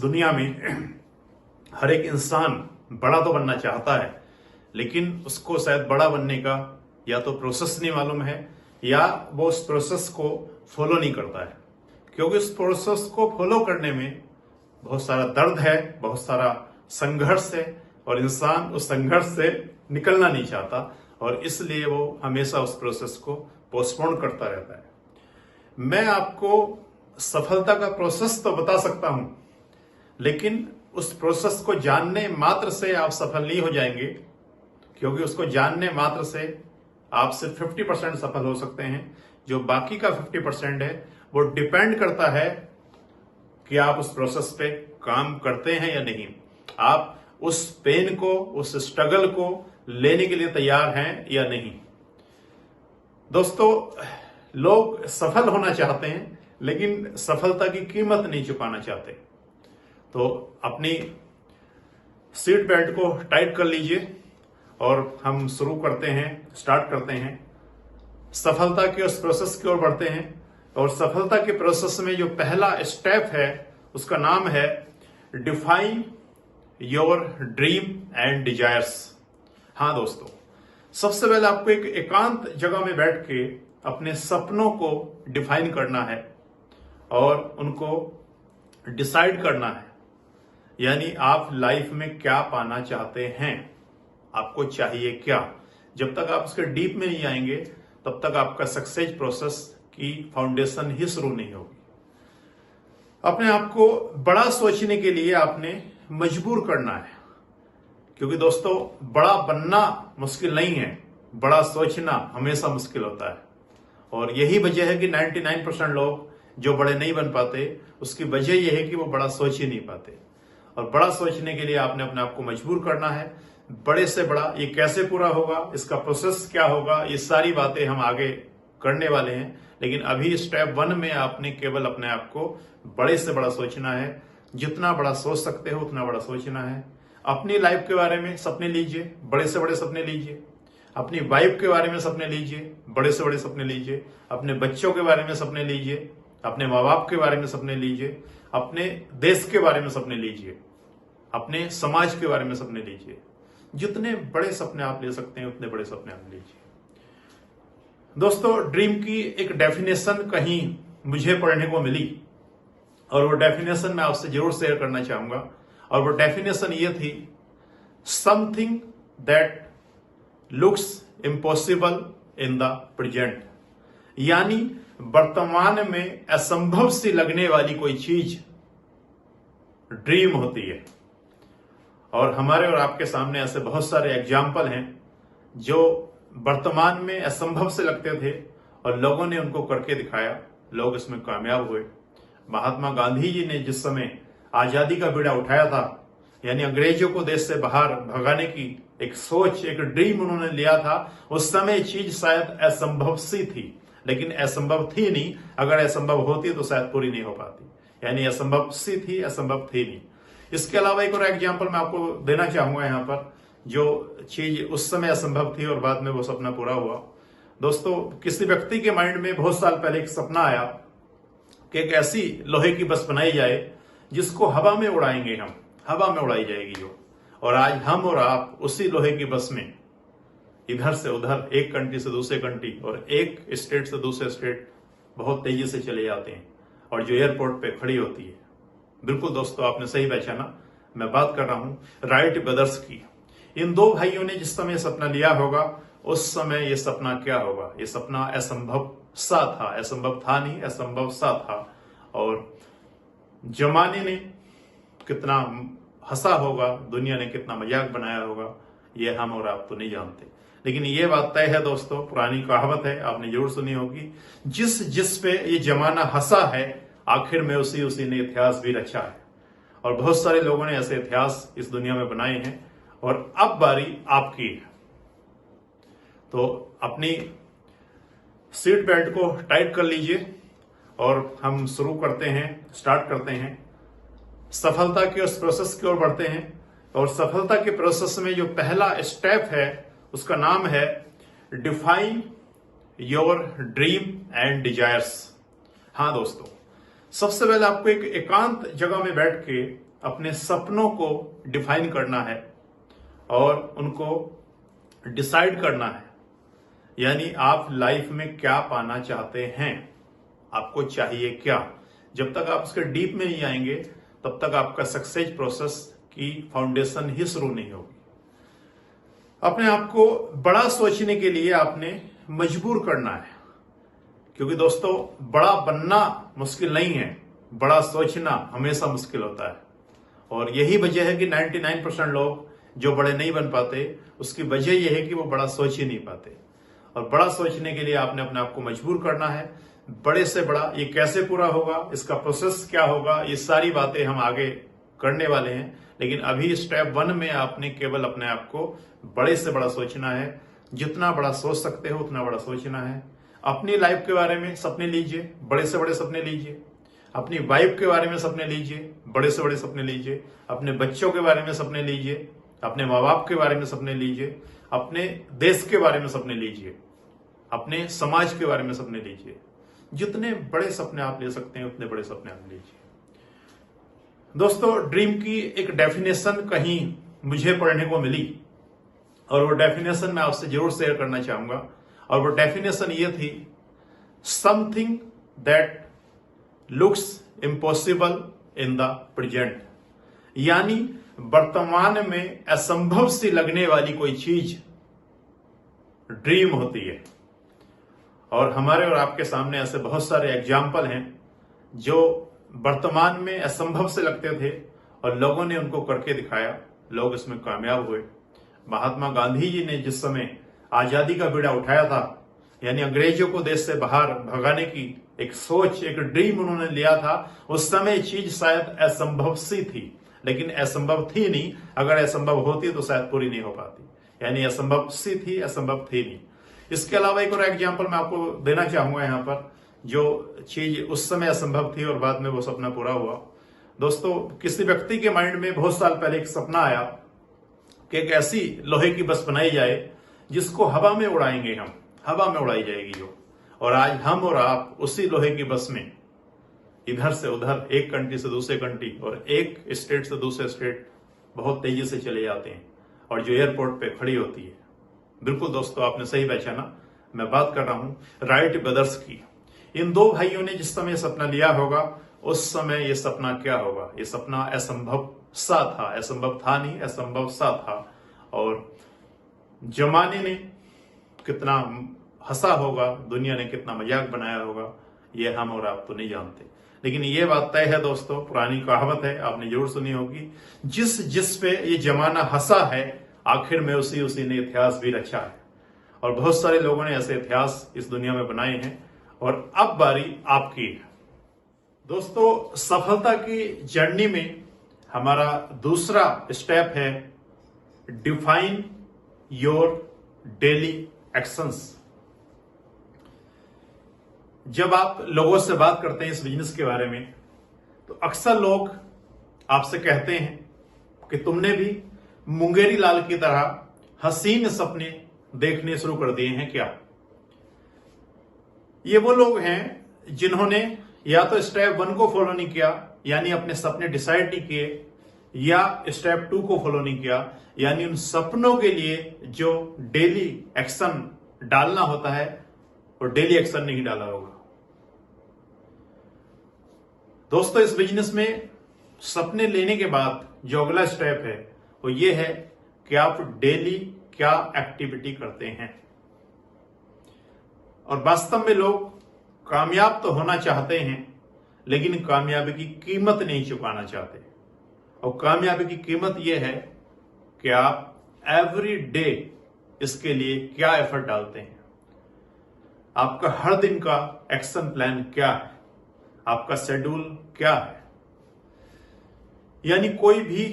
दुनिया में हर एक इंसान बड़ा तो बनना चाहता है, लेकिन उसको शायद बड़ा बनने का या तो प्रोसेस नहीं मालूम है या वो उस प्रोसेस को फॉलो नहीं करता है। क्योंकि उस प्रोसेस को फॉलो करने में बहुत सारा दर्द है, बहुत सारा संघर्ष है और इंसान उस संघर्ष से निकलना नहीं चाहता और इसलिए वो हमेशा उस प्रोसेस को पोस्टपोन करता रहता है। मैं आपको सफलता का प्रोसेस तो बता सकता हूं, लेकिन उस प्रोसेस को जानने मात्र से आप सफल नहीं हो जाएंगे, क्योंकि उसको जानने मात्र से आप सिर्फ 50% सफल हो सकते हैं। जो बाकी का 50% है वो डिपेंड करता है कि आप उस प्रोसेस पे काम करते हैं या नहीं। आप उस पेन को, उस स्ट्रगल को लेने के लिए तैयार हैं या नहीं। दोस्तों, लोग सफल होना चाहते हैं लेकिन सफलता की कीमत नहीं चुकाना चाहते। तो अपनी सीट बेल्ट को टाइट कर लीजिए और हम शुरू करते हैं, स्टार्ट करते हैं। सफलता के उस प्रोसेस की ओर बढ़ते हैं और सफलता के प्रोसेस में जो पहला स्टेप है उसका नाम है define your dream and desires. हाँ दोस्तों, सबसे पहले आपको एक एकांत जगह में बैठ के अपने सपनों को डिफाइन करना है और उनको डिसाइड करना है। यानी आप लाइफ में क्या पाना चाहते हैं, आपको चाहिए क्या। जब तक आप उसके डीप में नहीं आएंगे तब तक आपका सक्सेस प्रोसेस की फाउंडेशन ही शुरू नहीं होगी। अपने आप को बड़ा सोचने के लिए आपने मजबूर करना है, क्योंकि दोस्तों बड़ा बनना मुश्किल नहीं है, बड़ा सोचना हमेशा मुश्किल होता है। और यही वजह है कि 99% लोग जो बड़े नहीं बन पाते, उसकी वजह यह है कि वो बड़ा सोच ही नहीं पाते। और बड़ा सोचने के लिए आपने अपने आप को मजबूर करना है। बड़े से बड़ा ये कैसे पूरा होगा, इसका प्रोसेस क्या होगा, ये सारी बातें हम आगे करने वाले हैं। लेकिन अभी स्टेप 1 में आपने केवल अपने आप को बड़े से बड़ा सोचना है। जितना बड़ा सोच सकते हो उतना बड़ा सोचना है। अपनी लाइफ के बारे में सपने लीजिए, बड़े से बड़े सपने लीजिए। अपनी वाइफ के बारे में सपने लीजिए, बड़े से बड़े सपने लीजिए। अपने बच्चों के बारे में सपने लीजिए, अपने माँ बाप के बारे में सपने लीजिए, अपने देश के बारे में सपने लीजिए, अपने समाज के बारे में सपने लीजिए। जितने बड़े सपने आप ले सकते हैं उतने बड़े सपने आप लीजिए। दोस्तों, ड्रीम की एक डेफिनेशन कहीं मुझे पढ़ने को मिली और वो डेफिनेशन मैं आपसे जरूर शेयर करना चाहूंगा। और वो डेफिनेशन ये थी, something that looks impossible in the present. यानी वर्तमान में असंभव सी लगने वाली कोई चीज ड्रीम होती है। और हमारे और आपके सामने ऐसे बहुत सारे एग्जाम्पल हैं जो वर्तमान में असंभव से लगते थे और लोगों ने उनको करके दिखाया, लोग इसमें कामयाब हुए। महात्मा गांधी जी ने जिस समय आजादी का बीड़ा उठाया था, यानी अंग्रेजों को देश से बाहर भगाने की एक सोच, एक ड्रीम उन्होंने लिया था, उस समय चीज शायद असंभव सी थी, लेकिन असंभव थी नहीं। अगर असंभव होती तो शायद पूरी नहीं हो पाती। यानी असंभव सी थी, असंभव थी नहीं। इसके अलावा एक और एग्जाम्पल मैं आपको देना चाहूंगा यहाँ पर, जो चीज उस समय असंभव थी और बाद में वो सपना पूरा हुआ। दोस्तों, किसी व्यक्ति के माइंड में बहुत साल पहले एक सपना आया कि एक ऐसी लोहे की बस बनाई जाए जिसको हवा में उड़ाएंगे हम, हवा में उड़ाई जाएगी जो। और आज हम और आप उसी लोहे की बस में इधर से उधर, एक कंट्री से दूसरे कंट्री और एक स्टेट से दूसरे स्टेट बहुत तेजी से चले जाते हैं और जो एयरपोर्ट पे खड़ी होती है। बिल्कुल दोस्तों, आपने सही पहचाना, मैं बात कर रहा हूं राइट ब्रदर्स की। इन दो भाइयों ने जिस समय सपना लिया होगा, उस समय ये सपना क्या होगा, ये सपना असंभव सा था, असंभव था नहीं, असंभव सा था। और जमाने ने कितना हंसा होगा, दुनिया ने कितना मजाक बनाया होगा, ये हम और आप तो नहीं जानते। लेकिन ये बात तय है दोस्तों, पुरानी कहावत है, आपने जरूर सुनी होगी, जिस पे ये जमाना हंसा है आखिर में उसी ने इतिहास भी रचा है। और बहुत सारे लोगों ने ऐसे इतिहास इस दुनिया में बनाए हैं और अब बारी आपकी है। तो अपनी सीट बेल्ट को टाइट कर लीजिए और हम शुरू करते हैं, स्टार्ट करते हैं। सफलता के उस प्रोसेस की ओर बढ़ते हैं और सफलता के प्रोसेस में जो पहला स्टेप है उसका नाम है define your dream and desires. हाँ दोस्तों, सबसे पहले आपको एक एकांत जगह में बैठ के अपने सपनों को डिफाइन करना है और उनको डिसाइड करना है। यानी आप लाइफ में क्या पाना चाहते हैं, आपको चाहिए क्या। जब तक आप उसके डीप में नहीं आएंगे तब तक आपका सक्सेस प्रोसेस की फाउंडेशन ही शुरू नहीं होगी। अपने आप को बड़ा सोचने के लिए आपने मजबूर करना है, क्योंकि दोस्तों बड़ा बनना मुश्किल नहीं है, बड़ा सोचना हमेशा मुश्किल होता है। और यही वजह है कि 99% लोग जो बड़े नहीं बन पाते, उसकी वजह यह है कि वो बड़ा सोच ही नहीं पाते। और बड़ा सोचने के लिए आपने अपने आप को मजबूर करना है। बड़े से बड़ा ये कैसे पूरा होगा, इसका प्रोसेस क्या होगा, ये सारी बातें हम आगे करने वाले हैं। लेकिन अभी स्टेप 1 में आपने केवल अपने आप को बड़े से बड़ा सोचना है। जितना बड़ा सोच सकते हो उतना बड़ा सोचना है। अपनी लाइफ के बारे में सपने लीजिए, बड़े से बड़े सपने लीजिए। अपनी वाइफ के बारे में सपने लीजिए, बड़े से बड़े सपने लीजिए। अपने बच्चों के बारे में सपने लीजिए, अपने माँ बाप के बारे में सपने लीजिए, अपने देश के बारे में सपने लीजिए, अपने समाज के बारे में सपने लीजिए। जितने बड़े सपने आप ले सकते हैं उतने बड़े सपने आप लीजिए। दोस्तों ड्रीम की एक डेफिनेशन कहीं मुझे पढ़ने को मिली और वो डेफिनेशन मैं आपसे जरूर शेयर करना चाहूंगा। और वो डेफिनेशन ये थी, something that looks impossible in the present. यानी वर्तमान में असंभव सी लगने वाली कोई चीज ड्रीम होती है। और हमारे और आपके सामने ऐसे बहुत सारे एग्जाम्पल हैं जो वर्तमान में असंभव से लगते थे और लोगों ने उनको करके दिखाया, लोग इसमें कामयाब हुए। महात्मा गांधी जी ने जिस समय आजादी का बीड़ा उठाया था, यानी अंग्रेजों को देश से बाहर भगाने की एक सोच, एक ड्रीम उन्होंने लिया था, उस समय चीज शायद असंभव सी थी, लेकिन असंभव थी नहीं। अगर असंभव होती तो शायद पूरी नहीं हो पाती। यानी असंभव सी थी, असंभव थी नहीं। इसके अलावा एक और एग्जाम्पल मैं आपको देना चाहूंगा यहाँ पर, जो चीज उस समय असंभव थी और बाद में वो सपना पूरा हुआ। दोस्तों किसी व्यक्ति के माइंड में बहुत साल पहले एक सपना आया कि एक ऐसी लोहे की बस बनाई जाए जिसको हवा में उड़ाएंगे हम, हवा में उड़ाई जाएगी जो। और आज हम और आप उसी लोहे की बस में इधर से उधर, एक कंट्री से दूसरे कंट्री और एक स्टेट से दूसरे स्टेट बहुत तेजी से चले जाते हैं, और जो एयरपोर्ट पे खड़ी होती है। बिल्कुल दोस्तों आपने सही पहचाना, मैं बात कर रहा हूं राइट ब्रदर्स की। इन दो भाइयों ने जिस समय सपना लिया होगा, उस समय ये सपना क्या होगा, ये सपना असंभव सा था, असंभव था नहीं, असंभव सा था। और जमाने ने कितना हंसा होगा, दुनिया ने कितना मजाक बनाया होगा, ये हम और आप तो नहीं जानते। लेकिन ये बात तय है दोस्तों, पुरानी कहावत है, आपने जरूर सुनी होगी, जिस पे ये जमाना हंसा है आखिर में उसी ने इतिहास भी रचा है। और बहुत सारे लोगों ने ऐसे इतिहास इस दुनिया में बनाए हैं, और अब बारी आपकी है। दोस्तों सफलता की जर्नी में हमारा दूसरा स्टेप है डिफाइन योर डेली एक्शंस। जब आप लोगों से बात करते हैं इस बिजनेस के बारे में, तो अक्सर लोग आपसे कहते हैं कि तुमने भी मुंगेरी लाल की तरह हसीन सपने देखने शुरू कर दिए हैं क्या। ये वो लोग हैं जिन्होंने या तो स्टेप 1 को फॉलो नहीं किया, यानी अपने सपने डिसाइड नहीं किए, या स्टेप 2 को फॉलो नहीं किया, यानी उन सपनों के लिए जो डेली एक्शन डालना होता है और डेली एक्शन नहीं डाला होगा। दोस्तों इस बिजनेस में सपने लेने के बाद जो अगला स्टेप है वो ये है कि आप डेली क्या एक्टिविटी करते हैं। और वास्तव में लोग कामयाब तो होना चाहते हैं, लेकिन कामयाबी की कीमत नहीं चुकाना चाहते। और कामयाबी की कीमत यह है कि आप एवरी डे इसके लिए क्या एफर्ट डालते हैं। आपका हर दिन का एक्शन प्लान क्या है, आपका शेड्यूल क्या है। यानी कोई भी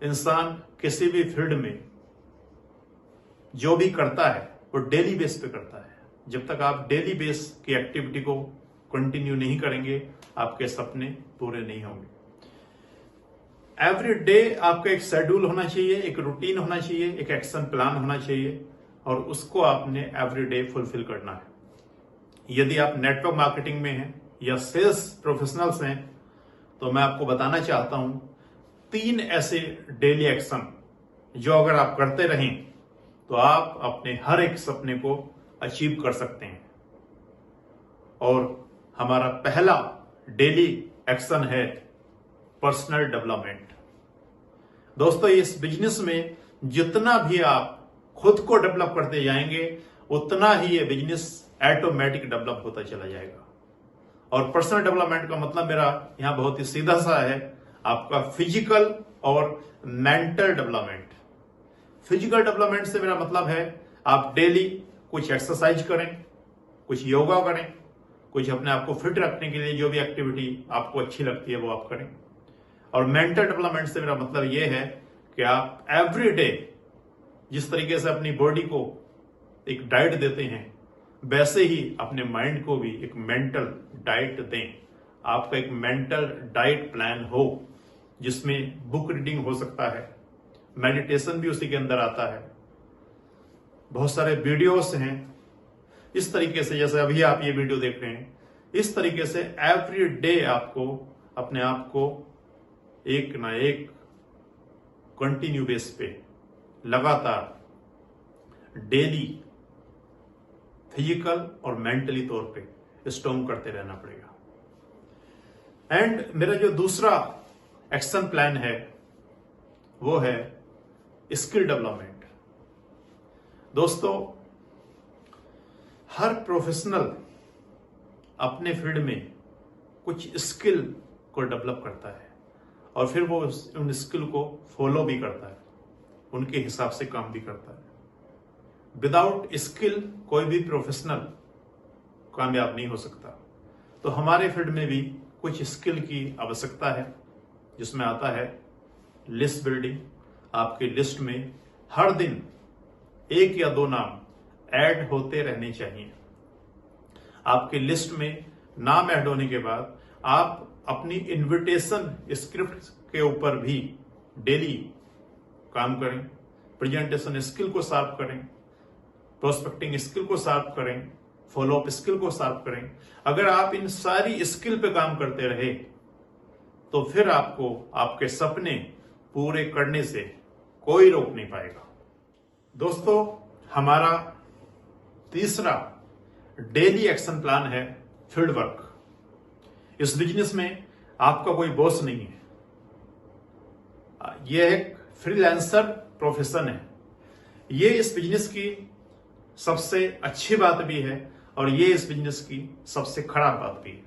इंसान किसी भी फील्ड में जो भी करता है वो डेली बेस पे करता है। जब तक आप डेली बेस की एक्टिविटी को कंटिन्यू नहीं करेंगे, आपके सपने पूरे नहीं होंगे। एवरी डे आपका एक शेड्यूल होना चाहिए, एक रूटीन होना चाहिए, एक एक्शन प्लान होना चाहिए, और उसको आपने एवरी डे फुलफिल करना है। यदि आप नेटवर्क मार्केटिंग में हैं या सेल्स प्रोफेशनल्स हैं, तो मैं आपको बताना चाहता हूं 3 ऐसे डेली एक्शन जो अगर आप करते रहें तो आप अपने हर एक सपने को अचीव कर सकते हैं। और हमारा पहला डेली एक्शन है पर्सनल डेवलपमेंट। दोस्तों, इस बिजनेस में जितना भी आप खुद को डेवलप करते जाएंगे उतना ही ये बिजनेस ऑटोमेटिक डेवलप होता चला जाएगा। और पर्सनल डेवलपमेंट का मतलब मेरा यहां बहुत ही सीधा सा है, आपका फिजिकल और मेंटल डेवलपमेंट। फिजिकल डेवलपमेंट से मेरा मतलब है आप डेली कुछ एक्सरसाइज करें, कुछ योगा करें, कुछ अपने आप को फिट रखने के लिए जो भी एक्टिविटी आपको अच्छी लगती है वो आप करें। और मेंटल डेवलपमेंट से मेरा मतलब ये है कि आप एवरी डे जिस तरीके से अपनी बॉडी को एक डाइट देते हैं वैसे ही अपने माइंड को भी एक मेंटल डाइट दें। आपका एक मेंटल डाइट प्लान हो जिसमें बुक रीडिंग हो सकता है, मेडिटेशन भी उसी के अंदर आता है, बहुत सारे वीडियोस हैं। इस तरीके से जैसे अभी आप ये वीडियो देख रहे हैं, इस तरीके से एवरी डे आपको अपने आप को एक ना एक कंटिन्यू बेस पे लगातार डेली फिजिकल और मेंटली तौर पे स्ट्रॉन्ग करते रहना पड़ेगा। एंड मेरा जो दूसरा एक्शन प्लान है वो है स्किल डेवलपमेंट। दोस्तों, हर प्रोफेशनल अपने फील्ड में कुछ स्किल को डेवलप करता है और फिर वो उन स्किल को फॉलो भी करता है, उनके हिसाब से काम भी करता है। विदाउट स्किल कोई भी प्रोफेशनल कामयाब नहीं हो सकता। तो हमारे फील्ड में भी कुछ स्किल की आवश्यकता है, जिसमें आता है लिस्ट बिल्डिंग। आपकी लिस्ट में हर दिन 1 या 2 नाम ऐड होते रहने चाहिए। आपकी लिस्ट में नाम ऐड होने के बाद आप अपनी इनविटेशन स्क्रिप्ट के ऊपर भी डेली काम करें, प्रेजेंटेशन स्किल को शार्प करें, प्रोस्पेक्टिंग स्किल को शार्प करें, फॉलोअप स्किल को शार्प करें। अगर आप इन सारी स्किल पे काम करते रहे तो फिर आपको आपके सपने पूरे करने से कोई रोक नहीं पाएगा। दोस्तों, हमारा तीसरा डेली एक्शन प्लान है फील्ड वर्क। इस बिजनेस में आपका कोई बॉस नहीं है, यह एक फ्रीलांसर प्रोफेशन है। ये इस बिजनेस की सबसे अच्छी बात भी है और ये इस बिजनेस की सबसे खराब बात भी है।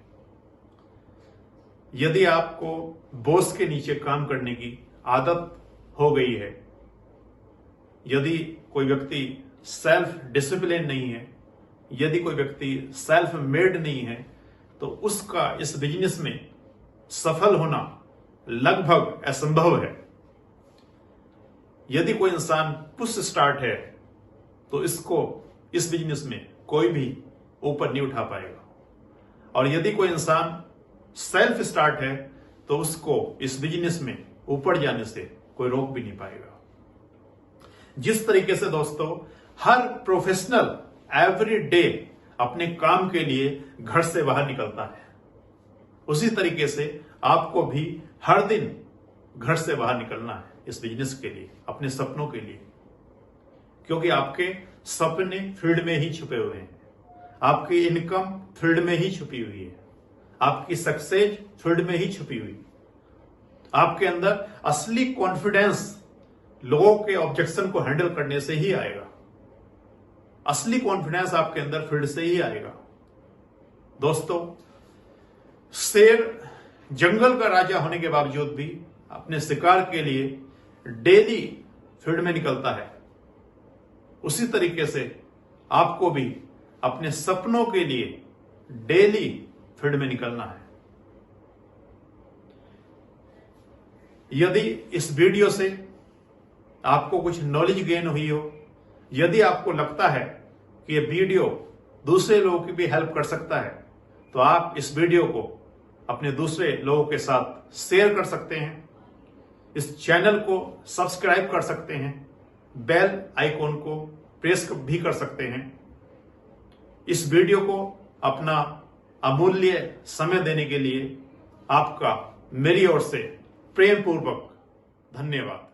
यदि आपको बॉस के नीचे काम करने की आदत हो गई है, यदि कोई व्यक्ति सेल्फ डिसिप्लिन नहीं है, यदि कोई व्यक्ति सेल्फ मेड नहीं है, तो उसका इस बिजनेस में सफल होना लगभग असंभव है। यदि कोई इंसान पुश स्टार्ट है तो इसको इस बिजनेस में कोई भी ऊपर नहीं उठा पाएगा। और यदि कोई इंसान सेल्फ स्टार्ट है तो उसको इस बिजनेस में ऊपर जाने से कोई रोक भी नहीं पाएगा। जिस तरीके से दोस्तों हर प्रोफेशनल एवरी डे अपने काम के लिए घर से बाहर निकलता है, उसी तरीके से आपको भी हर दिन घर से बाहर निकलना है इस बिजनेस के लिए, अपने सपनों के लिए। क्योंकि आपके सपने फील्ड में ही छुपे हुए हैं, आपकी इनकम फील्ड में ही छुपी हुई है, आपकी सक्सेस फील्ड में ही छुपी हुई। आपके अंदर असली कॉन्फिडेंस लोगों के ऑब्जेक्शन को हैंडल करने से ही आएगा। असली कॉन्फिडेंस आपके अंदर फील्ड से ही आएगा। दोस्तों, शेर जंगल का राजा होने के बावजूद भी अपने शिकार के लिए डेली फील्ड में निकलता है। उसी तरीके से आपको भी अपने सपनों के लिए डेली फील्ड में निकलना है। यदि इस वीडियो से आपको कुछ नॉलेज गेन हुई हो, यदि आपको लगता है कि यह वीडियो दूसरे लोगों की भी हेल्प कर सकता है, तो आप इस वीडियो को अपने दूसरे लोगों के साथ शेयर कर सकते हैं, इस चैनल को सब्सक्राइब कर सकते हैं, बेल आइकॉन को प्रेस भी कर सकते हैं। इस वीडियो को अपना अमूल्य समय देने के लिए आपका मेरी ओर से प्रेम पूर्वक धन्यवाद।